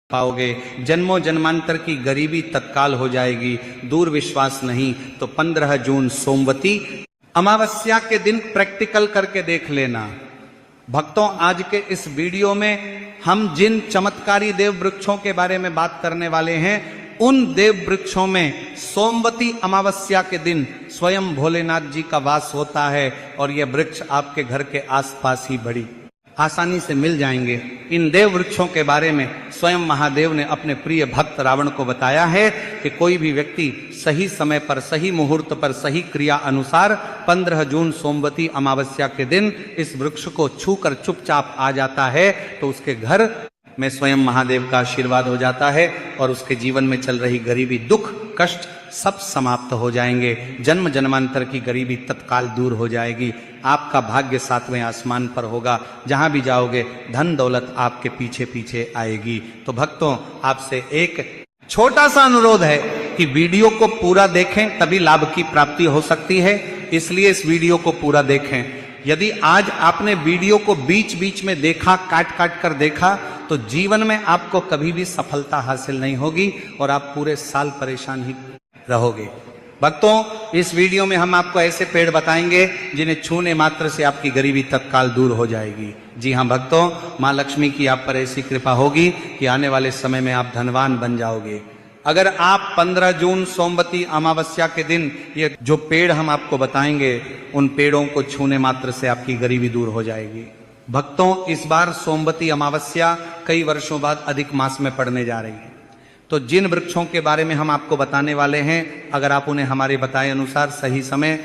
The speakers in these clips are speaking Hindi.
पाओगे। जन्मों जन्मांतर की गरीबी तत्काल हो जाएगी। दूर विश्वास नहीं तो 15 जून सोमवती अमावस्या के दिन प्रैक्टिकल करके देख लेना। भक्तों, आज के इस वीडियो में हम जिन चमत्कारी देव वृक्षों के बारे में बात करने वाले हैं, उन देव वृक्षों में सोमवती अमावस्या के दिन स्वयं भोलेनाथ जी का वास होता है और यह वृक्ष आपके घर के आसपास ही बड़ी आसानी से मिल जाएंगे। इन देव वृक्षों के बारे में स्वयं महादेव ने अपने प्रिय भक्त रावण को बताया है कि कोई भी व्यक्ति सही समय पर, सही मुहूर्त पर, सही क्रिया अनुसार 15 जून सोमवती अमावस्या के दिन इस वृक्ष को छूकर चुपचाप आ जाता है तो उसके घर में स्वयं महादेव का आशीर्वाद हो जाता है और उसके जीवन में चल रही गरीबी, दुख, कष्ट सब समाप्त हो जाएंगे। जन्म जन्मांतर की गरीबी तत्काल दूर हो जाएगी। आपका भाग्य 7वें आसमान पर होगा। जहां भी जाओगे धन दौलत आपके पीछे पीछे आएगी। तो भक्तों, आपसे एक छोटा सा अनुरोध है कि वीडियो को पूरा देखें, तभी लाभ की प्राप्ति हो सकती है। इसलिए इस वीडियो को पूरा देखें। यदि आज आपने वीडियो को बीच बीच में देखा, काट काट कर देखा, तो जीवन में आपको कभी भी सफलता हासिल नहीं होगी और आप पूरे साल परेशान ही रहोगे। भक्तों, इस वीडियो में हम आपको ऐसे पेड़ बताएंगे जिन्हें छूने मात्र से आपकी गरीबी तत्काल दूर हो जाएगी। जी हाँ भक्तों, माँ लक्ष्मी की आप पर ऐसी कृपा होगी कि आने वाले समय में आप धनवान बन जाओगे। अगर आप 15 जून सोमवती अमावस्या के दिन ये जो पेड़ हम आपको बताएंगे, उन पेड़ों को छूने मात्र से आपकी गरीबी दूर हो जाएगी। भक्तों, इस बार सोमवती अमावस्या कई वर्षों बाद अधिक मास में पड़ने जा रही है। तो जिन वृक्षों के बारे में हम आपको बताने वाले हैं, अगर आप उन्हें हमारे बताए अनुसार सही समय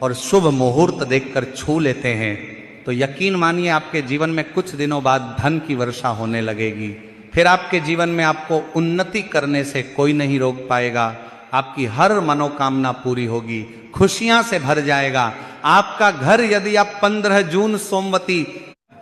और शुभ मुहूर्त देखकर छू लेते हैं तो यकीन मानिए आपके जीवन में कुछ दिनों बाद धन की वर्षा होने लगेगी। फिर आपके जीवन में आपको उन्नति करने से कोई नहीं रोक पाएगा। आपकी हर मनोकामना पूरी होगी, खुशियां से भर जाएगा आपका घर। यदि आप 15 जून सोमवती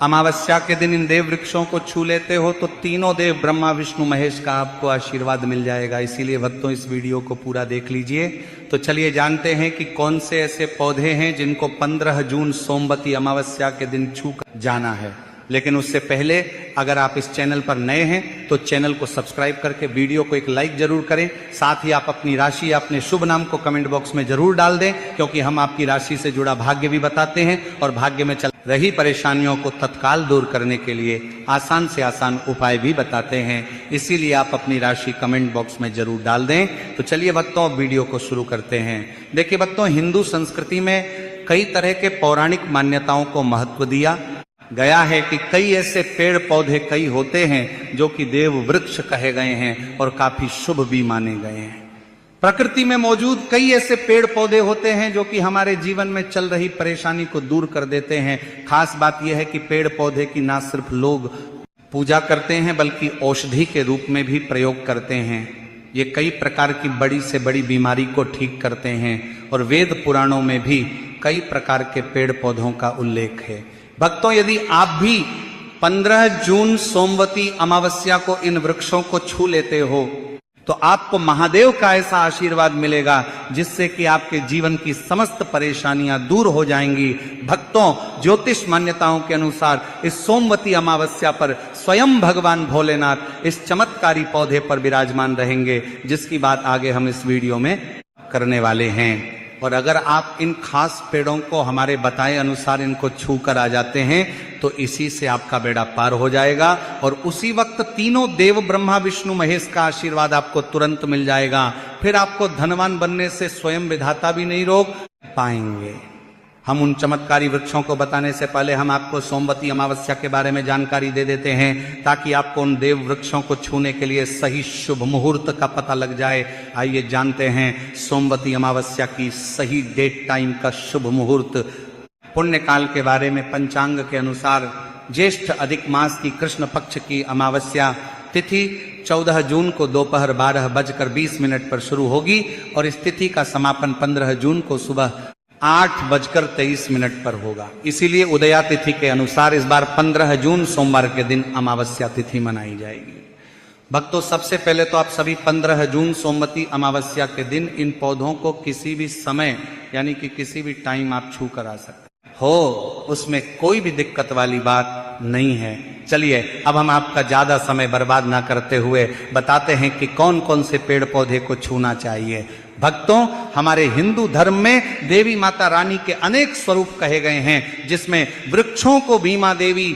अमावस्या के दिन इन देव वृक्षों को छू लेते हो तो तीनों देव ब्रह्मा विष्णु महेश का आपको आशीर्वाद मिल जाएगा। इसीलिए भक्तों, इस वीडियो को पूरा देख लीजिए। तो चलिए जानते हैं कि कौन से ऐसे पौधे हैं जिनको 15 जून सोमवती अमावस्या के दिन छू कर जाना है। लेकिन उससे पहले अगर आप इस चैनल पर नए हैं तो चैनल को सब्सक्राइब करके वीडियो को एक लाइक जरूर करें। साथ ही आप अपनी राशि या अपने शुभ नाम को कमेंट बॉक्स में जरूर डाल दें, क्योंकि हम आपकी राशि से जुड़ा भाग्य भी बताते हैं और भाग्य में चल रही परेशानियों को तत्काल दूर करने के लिए आसान से आसान उपाय भी बताते हैं। इसीलिए आप अपनी राशि कमेंट बॉक्स में जरूर डाल दें। तो चलिए भक्तों, वीडियो को शुरू करते हैं। देखिए भक्तों, हिंदू संस्कृति में कई तरह के पौराणिक मान्यताओं को महत्व दिया गया है कि कई ऐसे पेड़ पौधे कई होते हैं जो कि देव वृक्ष कहे गए हैं और काफी शुभ भी माने गए हैं। प्रकृति में मौजूद कई ऐसे पेड़ पौधे होते हैं जो कि हमारे जीवन में चल रही परेशानी को दूर कर देते हैं। खास बात यह है कि पेड़ पौधे की ना सिर्फ लोग पूजा करते हैं बल्कि औषधि के रूप में भी प्रयोग करते हैं। ये कई प्रकार की बड़ी से बड़ी बीमारी को ठीक करते हैं और वेद पुराणों में भी कई प्रकार के पेड़ पौधों का उल्लेख है। भक्तों, यदि आप भी 15 जून सोमवती अमावस्या को इन वृक्षों को छू लेते हो तो आपको महादेव का ऐसा आशीर्वाद मिलेगा जिससे कि आपके जीवन की समस्त परेशानियां दूर हो जाएंगी। भक्तों, ज्योतिष मान्यताओं के अनुसार इस सोमवती अमावस्या पर स्वयं भगवान भोलेनाथ इस चमत्कारी पौधे पर विराजमान रहेंगे, जिसकी बात आगे हम इस वीडियो में करने वाले हैं। और अगर आप इन खास पेड़ों को हमारे बताए अनुसार इनको छू कर आ जाते हैं तो इसी से आपका बेड़ा पार हो जाएगा और उसी वक्त तीनों देव ब्रह्मा विष्णु महेश का आशीर्वाद आपको तुरंत मिल जाएगा। फिर आपको धनवान बनने से स्वयं विधाता भी नहीं रोक पाएंगे। हम उन चमत्कारी वृक्षों को बताने से पहले हम आपको सोमवती अमावस्या के बारे में जानकारी दे देते हैं, ताकि आपको उन देव वृक्षों को छूने के लिए सही शुभ मुहूर्त का पता लग जाए। आइए जानते हैं सोमवती अमावस्या की सही डेट टाइम का शुभ मुहूर्त। पुण्य काल के बारे में पंचांग के अनुसार ज्येष्ठ अधिक मास की कृष्ण पक्ष की अमावस्या तिथि 14 जून को दोपहर 12:20 पर शुरू होगी और इस तिथि का समापन 15 जून को सुबह 8:23 पर होगा। इसीलिए उदया तिथि के अनुसार इस बार 15 जून सोमवार के दिन अमावस्या तिथि मनाई जाएगी। भक्तों, सबसे पहले तो आप सभी 15 जून सोमवती अमावस्या के दिन इन पौधों को किसी भी समय यानी कि किसी भी टाइम आप छू कर आ सकते हो। उसमें कोई भी दिक्कत वाली बात नहीं है। चलिए अब हम आपका ज्यादा समय बर्बाद ना करते हुए बताते हैं कि कौन कौन से पेड़ पौधे को छूना चाहिए। भक्तों, हमारे हिंदू धर्म में देवी माता रानी के अनेक स्वरूप कहे गए हैं, जिसमें वृक्षों को बीमा देवी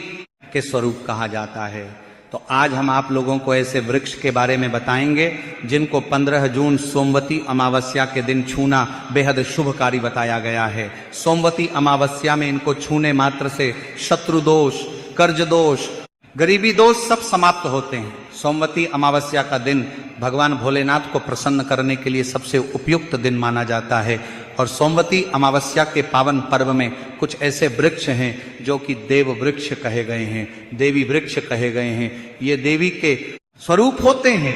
के स्वरूप कहा जाता है। तो आज हम आप लोगों को ऐसे वृक्ष के बारे में बताएंगे जिनको 15 जून सोमवती अमावस्या के दिन छूना बेहद शुभकारी बताया गया है। सोमवती अमावस्या में इनको छूने मात्र से शत्रु दोष, कर्ज दोष, गरीबी दोष सब समाप्त होते हैं। सोमवती अमावस्या का दिन भगवान भोलेनाथ को प्रसन्न करने के लिए सबसे उपयुक्त दिन माना जाता है। और सोमवती अमावस्या के पावन पर्व में कुछ ऐसे वृक्ष हैं जो कि देव वृक्ष कहे गए हैं, देवी वृक्ष कहे गए हैं। ये देवी के स्वरूप होते हैं,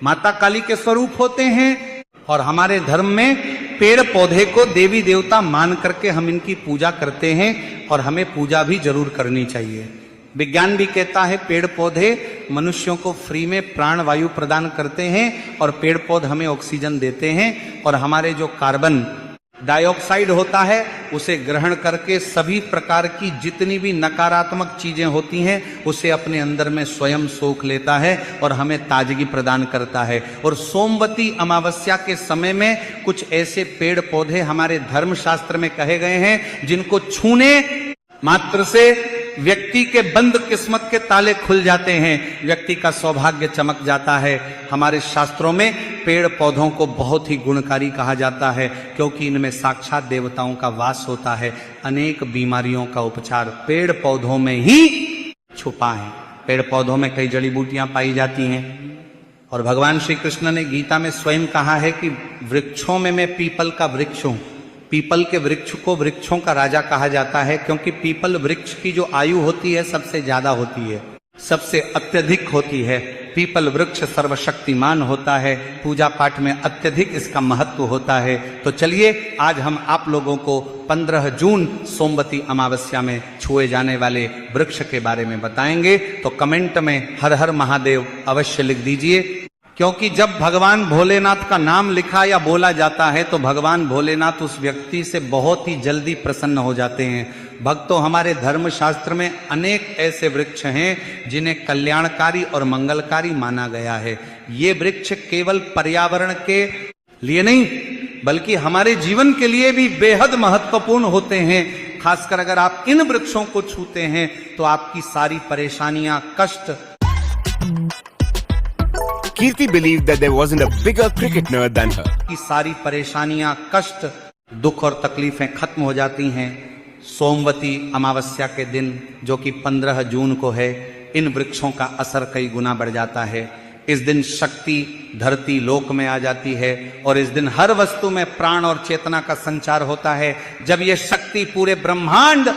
माता काली के स्वरूप होते हैं। और हमारे धर्म में पेड़ पौधे को देवी देवता मान करके हम इनकी पूजा करते हैं और हमें पूजा भी जरूर करनी चाहिए। विज्ञान भी कहता है पेड़ पौधे मनुष्यों को फ्री में प्राण वायु प्रदान करते हैं और पेड़ पौधे हमें ऑक्सीजन देते हैं और हमारे जो कार्बन डाइऑक्साइड होता है उसे ग्रहण करके सभी प्रकार की जितनी भी नकारात्मक चीजें होती हैं उसे अपने अंदर में स्वयं सोख लेता है और हमें ताजगी प्रदान करता है। और सोमवती अमावस्या के समय में कुछ ऐसे पेड़ पौधे हमारे धर्मशास्त्र में कहे गए हैं जिनको छूने मात्र से व्यक्ति के बंद किस्मत के ताले खुल जाते हैं, व्यक्ति का सौभाग्य चमक जाता है। हमारे शास्त्रों में पेड़ पौधों को बहुत ही गुणकारी कहा जाता है क्योंकि इनमें साक्षात देवताओं का वास होता है। अनेक बीमारियों का उपचार पेड़ पौधों में ही छुपा है। पेड़ पौधों में कई जड़ी बूटियां पाई जाती हैं और भगवान श्री कृष्ण ने गीता में स्वयं कहा है कि वृक्षों में मैं पीपल का वृक्ष हूं। पीपल के वृक्ष को वृक्षों का राजा कहा जाता है क्योंकि पीपल वृक्ष की जो आयु होती है सबसे ज्यादा होती है, सबसे अत्यधिक होती है। पीपल वृक्ष सर्वशक्तिमान होता है, पूजा पाठ में अत्यधिक इसका महत्व होता है। तो चलिए आज हम आप लोगों को 15 जून सोमवती अमावस्या में छुए जाने वाले वृक्ष के बारे में बताएंगे। तो कमेंट में हर हर महादेव अवश्य लिख दीजिए, क्योंकि जब भगवान भोलेनाथ का नाम लिखा या बोला जाता है तो भगवान भोलेनाथ उस व्यक्ति से बहुत ही जल्दी प्रसन्न हो जाते हैं। भक्तों, हमारे धर्म शास्त्र में अनेक ऐसे वृक्ष हैं जिन्हें कल्याणकारी और मंगलकारी माना गया है। ये वृक्ष केवल पर्यावरण के लिए नहीं बल्कि हमारे जीवन के लिए भी बेहद महत्वपूर्ण होते हैं। खासकर अगर आप इन वृक्षों को छूते हैं तो आपकी सारी परेशानियां, कष्ट। Kirti believed that there wasn't a bigger cricket nerd than her. की सारी परेशानियां, कष्ट, दुख और तकलीफें खत्म हो जाती हैं। सोमवती अमावस्या के दिन जो कि 15 जून को है, इन वृक्षों का असर कई गुना बढ़ जाता है। इस दिन शक्ति धरती लोक में आ जाती है और इस दिन हर वस्तु में प्राण और चेतना का संचार होता है। जब यह शक्ति पूरे ब्रह्मांड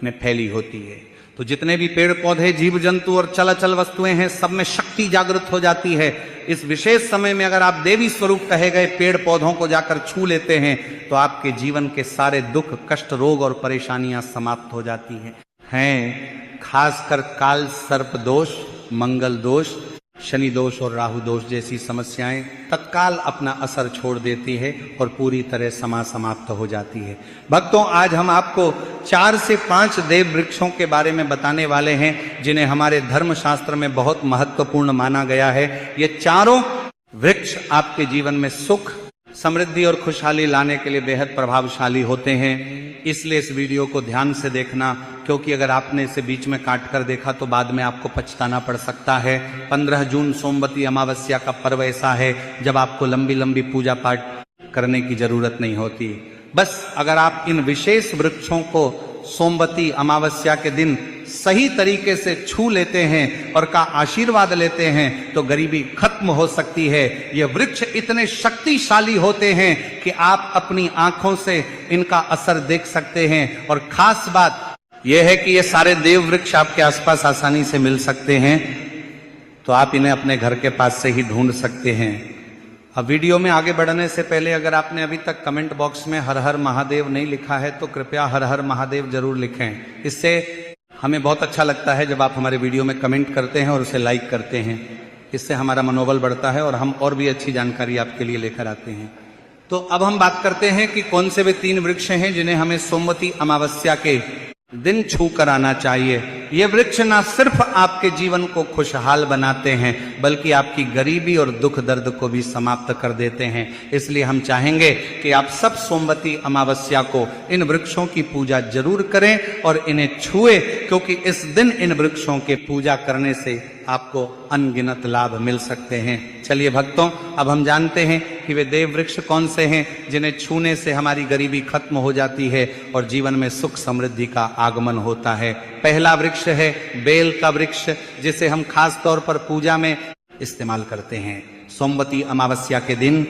में फैली होती है तो जितने भी पेड़ पौधे, जीव जंतु और चलाचल वस्तुएं हैं सब में शक्ति जागृत हो जाती है। इस विशेष समय में अगर आप देवी स्वरूप कहे गए पेड़ पौधों को जाकर छू लेते हैं तो आपके जीवन के सारे दुख, कष्ट, रोग और परेशानियां समाप्त हो जाती हैं। खासकर काल सर्प दोष, मंगल दोष, शनि दोष और राहु दोष जैसी समस्याएं तत्काल अपना असर छोड़ देती है और पूरी तरह समाप्त हो जाती है। भक्तों, आज हम आपको 4 से 5 देव वृक्षों के बारे में बताने वाले हैं जिन्हें हमारे धर्मशास्त्र में बहुत महत्वपूर्ण माना गया है। ये चारों वृक्ष आपके जीवन में सुख, समृद्धि और खुशहाली लाने के लिए बेहद प्रभावशाली होते हैं। इसलिए इस वीडियो को ध्यान से देखना, क्योंकि अगर आपने इसे बीच में काट कर देखा तो बाद में आपको पछताना पड़ सकता है। 15 जून सोमवती अमावस्या का पर्व ऐसा है जब आपको लंबी लंबी पूजा पाठ करने की जरूरत नहीं होती। बस अगर आप इन विशेष वृक्षों को सोमवती अमावस्या के दिन सही तरीके से छू लेते हैं और का आशीर्वाद लेते हैं तो गरीबी खत्म हो सकती है। ये वृक्ष इतने शक्तिशाली होते हैं कि आप अपनी आंखों से इनका असर देख सकते हैं। और खास बात यह है कि ये सारे देव वृक्ष आपके आसपास आसानी से मिल सकते हैं, तो आप इन्हें अपने घर के पास से ही ढूंढ सकते हैं। अब वीडियो में आगे बढ़ने से पहले अगर आपने अभी तक कमेंट बॉक्स में हर हर महादेव नहीं लिखा है तो कृपया हर हर महादेव जरूर लिखें। इससे हमें बहुत अच्छा लगता है जब आप हमारे वीडियो में कमेंट करते हैं और उसे लाइक करते हैं। इससे हमारा मनोबल बढ़ता है और हम और भी अच्छी जानकारी आपके लिए लेकर आते हैं। तो अब हम बात करते हैं कि कौन से वे 3 वृक्ष हैं जिन्हें हमें सोमवती अमावस्या के दिन छू कर आना चाहिए। ये वृक्ष ना सिर्फ आपके जीवन को खुशहाल बनाते हैं बल्कि आपकी गरीबी और दुख दर्द को भी समाप्त कर देते हैं। इसलिए हम चाहेंगे कि आप सब सोमवती अमावस्या को इन वृक्षों की पूजा जरूर करें और इन्हें छुए, क्योंकि इस दिन इन वृक्षों के पूजा करने से आपको अनगिनत लाभ मिल सकते हैं। चलिए भक्तों, अब हम जानते हैं कि वे देव वृक्ष कौन से हैं जिन्हें छूने से हमारी गरीबी खत्म हो जाती है और जीवन में सुख समृद्धि का आगमन होता है। पहला वृक्ष है बेल का वृक्ष, जिसे हम खास तौर पर पूजा में इस्तेमाल करते हैं। सोमवती अमावस्या के दिन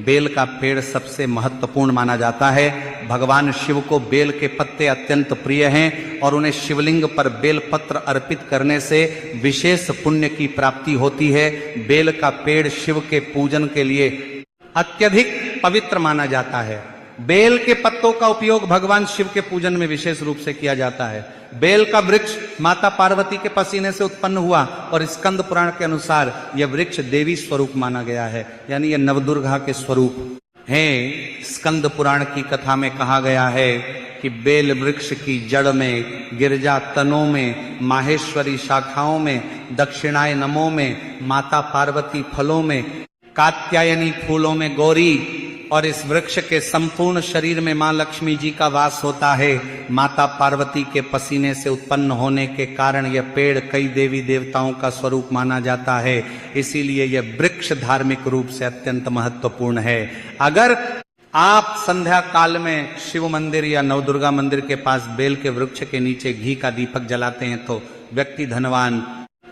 बेल का पेड़ सबसे महत्वपूर्ण माना जाता है। भगवान शिव को बेल के पत्ते अत्यंत प्रिय हैं और उन्हें शिवलिंग पर बेल पत्र अर्पित करने से विशेष पुण्य की प्राप्ति होती है। बेल का पेड़ शिव के पूजन के लिए अत्यधिक पवित्र माना जाता है। बेल के पत्तों का उपयोग भगवान शिव के पूजन में विशेष रूप से किया जाता है। बेल का वृक्ष माता पार्वती के पसीने से उत्पन्न हुआ और स्कंद पुराण के अनुसार यह वृक्ष देवी स्वरूप माना गया है, यानी यह नवदुर्गा के स्वरूप है। स्कंद पुराण की कथा में कहा गया है कि बेल वृक्ष की जड़ में, गिरजा तनों में, माहेश्वरी शाखाओं में, दक्षिणायनमों में, माता पार्वती फलों में, कात्यायनी फूलों में गौरी, और इस वृक्ष के संपूर्ण शरीर में मां लक्ष्मी जी का वास होता है। माता पार्वती के पसीने से उत्पन्न होने के कारण यह पेड़ कई देवी देवताओं का स्वरूप माना जाता है। इसीलिए यह वृक्ष धार्मिक रूप से अत्यंत महत्वपूर्ण है। अगर आप संध्या काल में शिव मंदिर या नवदुर्गा मंदिर के पास बेल के वृक्ष के नीचे घी का दीपक जलाते हैं तो व्यक्ति धनवान,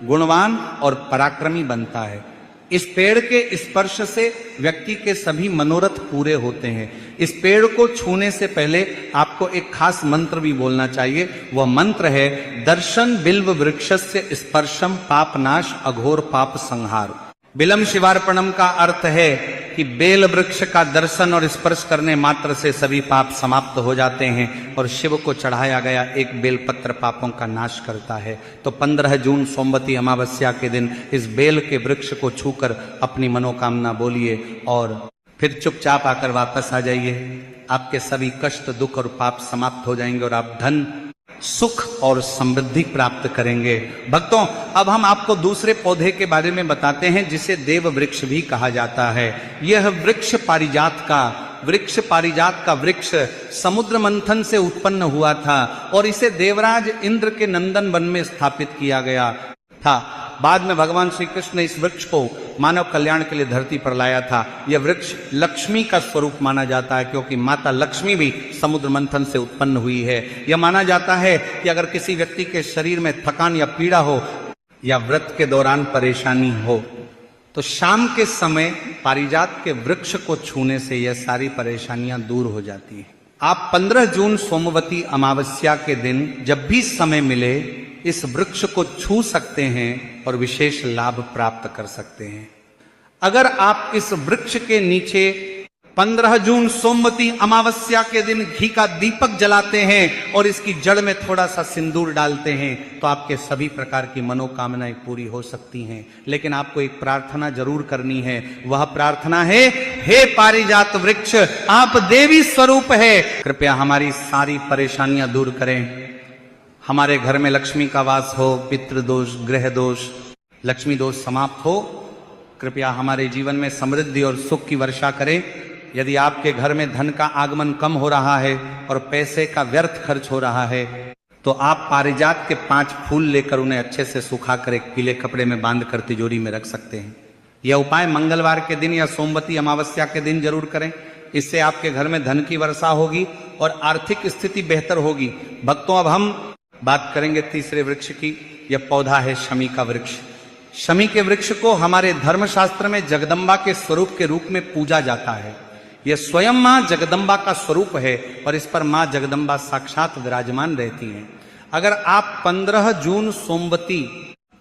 गुणवान और पराक्रमी बनता है। इस पेड़ के स्पर्श से व्यक्ति के सभी मनोरथ पूरे होते हैं। इस पेड़ को छूने से पहले आपको एक खास मंत्र भी बोलना चाहिए। वह मंत्र है दर्शन बिल्व वृक्षस्य स्पर्शम पाप नाश अघोर पाप संहार। बिलम शिवार्पणम का अर्थ है कि बेल वृक्ष का दर्शन और स्पर्श करने मात्र से सभी पाप समाप्त हो जाते हैं और शिव को चढ़ाया गया एक बेलपत्र पापों का नाश करता है। तो 15 जून सोमवती अमावस्या के दिन इस बेल के वृक्ष को छूकर अपनी मनोकामना बोलिए और फिर चुपचाप आकर वापस आ जाइए। आपके सभी कष्ट, दुख और पाप समाप्त हो जाएंगे और आप धन, सुख और समृद्धि प्राप्त करेंगे। भक्तों, अब हम आपको दूसरे पौधे के बारे में बताते हैं जिसे देव वृक्ष भी कहा जाता है। यह वृक्ष पारिजात का वृक्ष समुद्र मंथन से उत्पन्न हुआ था और इसे देवराज इंद्र के नंदन वन में स्थापित किया गया था। बाद में भगवान श्री कृष्ण ने इस वृक्ष को मानव कल्याण के लिए धरती पर लाया था। यह वृक्ष लक्ष्मी का स्वरूप माना जाता है क्योंकि माता लक्ष्मी भी समुद्र मंथन से उत्पन्न हुई है। यह माना जाता है कि अगर किसी व्यक्ति के शरीर में थकान या पीड़ा हो या व्रत के दौरान परेशानी हो तो शाम के समय पारिजात के वृक्ष को छूने से यह सारी परेशानियां दूर हो जाती है। आप 15 जून सोमवती अमावस्या के दिन जब भी समय मिले इस वृक्ष को छू सकते हैं और विशेष लाभ प्राप्त कर सकते हैं। अगर आप इस वृक्ष के नीचे 15 जून सोमवती अमावस्या के दिन घी का दीपक जलाते हैं और इसकी जड़ में थोड़ा सा सिंदूर डालते हैं तो आपके सभी प्रकार की मनोकामनाएं पूरी हो सकती हैं। लेकिन आपको एक प्रार्थना जरूर करनी है। वह प्रार्थना है, हे पारिजात वृक्ष, आप देवी स्वरूप है, कृपया हमारी सारी परेशानियां दूर करें। हमारे घर में लक्ष्मी का वास हो, पितृदोष, ग्रह दोष, लक्ष्मी दोष समाप्त हो। कृपया हमारे जीवन में समृद्धि और सुख की वर्षा करें। यदि आपके घर में धन का आगमन कम हो रहा है और पैसे का व्यर्थ खर्च हो रहा है तो आप पारिजात के 5 फूल लेकर उन्हें अच्छे से सुखाकर एक पीले कपड़े में बांधकर तिजोरी में रख सकते हैं। यह उपाय मंगलवार के दिन या सोमवती अमावस्या के दिन जरूर करें। इससे आपके घर में धन की वर्षा होगी और आर्थिक स्थिति बेहतर होगी। भक्तों, अब हम बात करेंगे तीसरे वृक्ष की। यह पौधा है शमी का वृक्ष। शमी के वृक्ष को हमारे धर्मशास्त्र में जगदम्बा के स्वरूप के रूप में पूजा जाता है। यह स्वयं मां जगदम्बा का स्वरूप है और इस पर मां जगदम्बा साक्षात विराजमान रहती हैं। अगर आप 15 जून सोमवती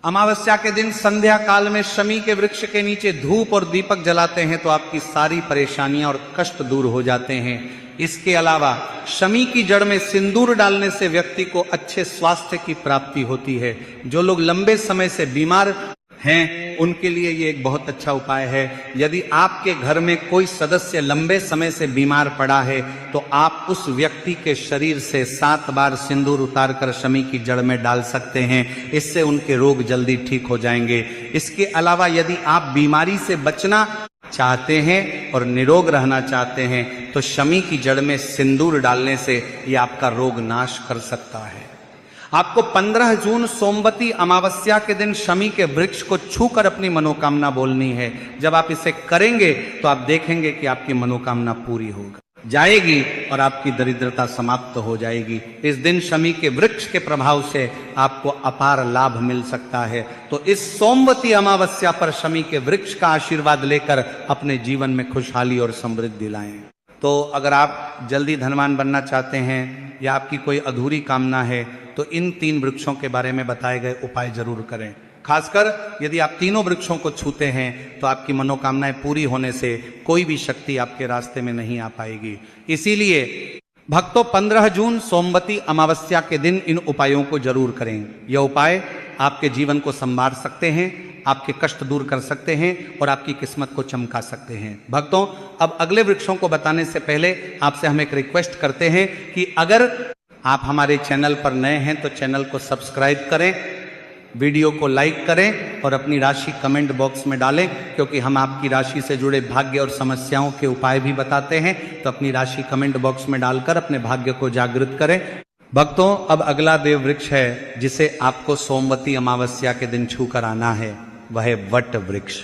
अमावस्या के दिन संध्या काल में शमी के वृक्ष के नीचे धूप और दीपक जलाते हैं तो आपकी सारी परेशानियां और कष्ट दूर हो जाते हैं। इसके अलावा शमी की जड़ में सिंदूर डालने से व्यक्ति को अच्छे स्वास्थ्य की प्राप्ति होती है। जो लोग लंबे समय से बीमार हैं उनके लिए ये एक बहुत अच्छा उपाय है। यदि आपके घर में कोई सदस्य लंबे समय से बीमार पड़ा है तो आप उस व्यक्ति के शरीर से 7 बार सिंदूर उतारकर शमी की जड़ में डाल सकते हैं। इससे उनके रोग जल्दी ठीक हो जाएंगे। इसके अलावा यदि आप बीमारी से बचना चाहते हैं और निरोग रहना चाहते हैं तो शमी की जड़ में सिंदूर डालने से ये आपका रोग नाश कर सकता है। आपको 15 जून सोमवती अमावस्या के दिन शमी के वृक्ष को छूकर अपनी मनोकामना बोलनी है। जब आप इसे करेंगे तो आप देखेंगे कि आपकी मनोकामना पूरी होगा जाएगी और आपकी दरिद्रता समाप्त हो जाएगी। इस दिन शमी के वृक्ष के प्रभाव से आपको अपार लाभ मिल सकता है। तो इस सोमवती अमावस्या पर शमी के वृक्ष का आशीर्वाद लेकर अपने जीवन में खुशहाली और समृद्धि लाएं। तो अगर आप जल्दी धनवान बनना चाहते हैं या आपकी कोई अधूरी कामना है तो इन 3 वृक्षों के बारे में बताए गए उपाय जरूर करें। खासकर यदि आप तीनों वृक्षों को छूते हैं तो आपकी मनोकामनाएं पूरी होने से कोई भी शक्ति आपके रास्ते में नहीं आ पाएगी। इसीलिए भक्तों 15 जून सोमवती अमावस्या के दिन इन उपायों को जरूर करें। यह उपाय आपके जीवन को संवार सकते हैं, आपके कष्ट दूर कर सकते हैं और आपकी किस्मत को चमका सकते हैं। भक्तों अब अगले वृक्षों को बताने से पहले आपसे हम एक रिक्वेस्ट करते हैं कि अगर आप हमारे चैनल पर नए हैं तो चैनल को सब्सक्राइब करें, वीडियो को लाइक करें और अपनी राशि कमेंट बॉक्स में डालें, क्योंकि हम आपकी राशि से जुड़े भाग्य और समस्याओं के उपाय भी बताते हैं। तो अपनी राशि कमेंट बॉक्स में डालकर अपने भाग्य को जागृत करें। भक्तों अब अगला देव वृक्ष है जिसे आपको सोमवती अमावस्या के दिन छू कर आना है, वह है वट वृक्ष।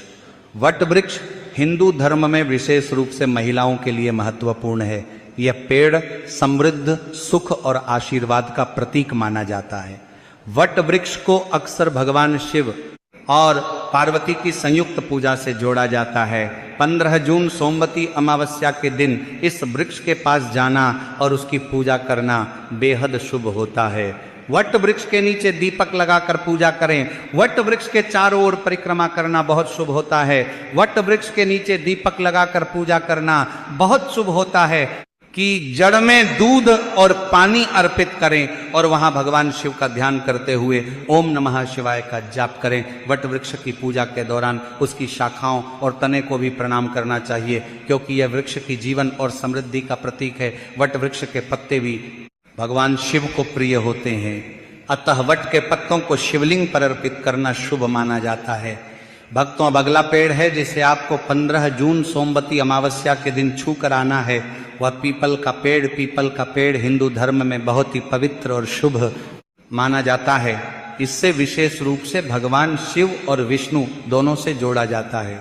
वट वृक्ष हिंदू धर्म में विशेष रूप से महिलाओं के लिए महत्वपूर्ण है। यह पेड़ समृद्ध, सुख और आशीर्वाद का प्रतीक माना जाता है। वट वृक्ष को अक्सर भगवान शिव और पार्वती की संयुक्त पूजा से जोड़ा जाता है। 15 जून सोमवती अमावस्या के दिन इस वृक्ष के पास जाना और उसकी पूजा करना बेहद शुभ होता है। वट वृक्ष के नीचे दीपक लगाकर पूजा करें। वट वृक्ष के चारों ओर परिक्रमा करना बहुत शुभ होता है। वट वृक्ष के नीचे दीपक लगाकर पूजा करना बहुत शुभ होता है कि जड़ में दूध और पानी अर्पित करें और वहां भगवान शिव का ध्यान करते हुए ओम नमः शिवाय का जाप करें। वट वृक्ष की पूजा के दौरान उसकी शाखाओं और तने को भी प्रणाम करना चाहिए, क्योंकि यह वृक्ष की जीवन और समृद्धि का प्रतीक है। वट वृक्ष के पत्ते भी भगवान शिव को प्रिय होते हैं, अतः वट के पत्तों को शिवलिंग पर अर्पित करना शुभ माना जाता है। भक्तों अब अगला पेड़ है जिसे आपको 15 जून सोमवती अमावस्या के दिन छू कर आना है, वह पीपल का पेड़। पीपल का पेड़ हिंदू धर्म में बहुत ही पवित्र और शुभ माना जाता है। इससे विशेष रूप से भगवान शिव और विष्णु दोनों से जोड़ा जाता है।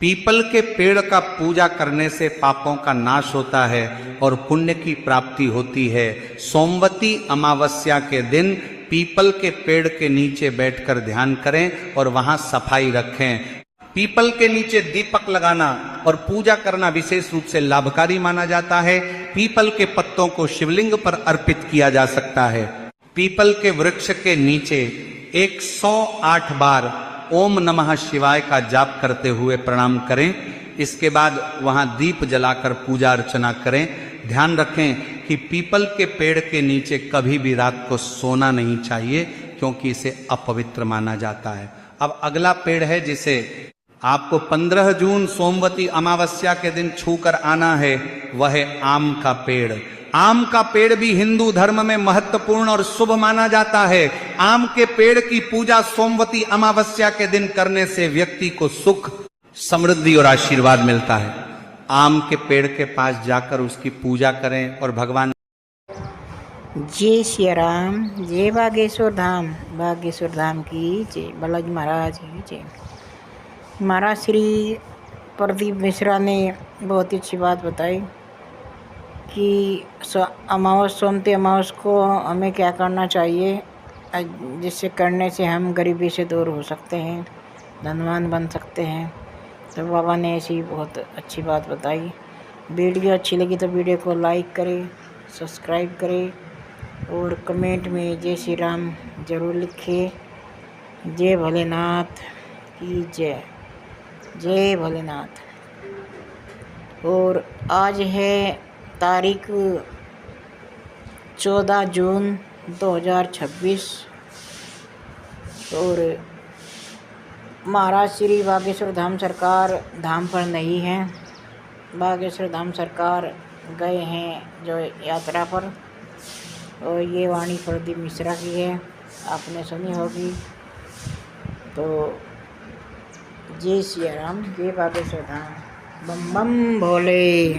पीपल के पेड़ का पूजा करने से पापों का नाश होता है और पुण्य की प्राप्ति होती है। सोमवती अमावस्या के दिन पीपल के पेड़ के नीचे बैठकर ध्यान करें और वहां सफाई रखें। पीपल के नीचे दीपक लगाना और पूजा करना विशेष रूप से लाभकारी माना जाता है। पीपल के पत्तों को शिवलिंग पर अर्पित किया जा सकता है। पीपल के वृक्ष के नीचे 108 बार ओम नमः शिवाय का जाप करते हुए प्रणाम करें। इसके बाद वहां दीप जलाकर पूजा अर्चना करें। ध्यान रखें कि पीपल के पेड़ के नीचे कभी भी रात को सोना नहीं चाहिए, क्योंकि इसे अपवित्र माना जाता है। अब अगला पेड़ है जिसे आपको 15 जून सोमवती अमावस्या के दिन छूकर आना है, वह है आम का पेड़। आम का पेड़ भी हिंदू धर्म में महत्वपूर्ण और शुभ माना जाता है। आम के पेड़ की पूजा सोमवती अमावस्या के दिन करने से व्यक्ति को सुख, समृद्धि और आशीर्वाद मिलता है। आम के पेड़ के पास जाकर उसकी पूजा करें और भगवान जय श्री राम, जय बागेश्वर धाम की जय, बालाजी महाराज की जय। महाराज श्री प्रदीप मिश्रा ने बहुत ही अच्छी बात बताई कि सोमवती अमावस को हमें क्या करना चाहिए, जिससे करने से हम गरीबी से दूर हो सकते हैं, धनवान बन सकते हैं। तो बाबा ने ऐसी बहुत अच्छी बात बताई। वीडियो अच्छी लगी तो वीडियो को लाइक करें, सब्सक्राइब करें और कमेंट में जय श्री राम ज़रूर लिखें। जय भोलेनाथ की जय, जय भोलेनाथ। और आज है तारीख 14 जून 2026 और महाराज श्री बागेश्वर धाम सरकार धाम पर नहीं हैं। बागेश्वर धाम सरकार गए हैं जो यात्रा पर, और ये वाणी प्रदीप मिश्रा की है, आपने सुनी होगी। तो जय सिया राम, जय बागेश्वर धाम, बम बम भोले।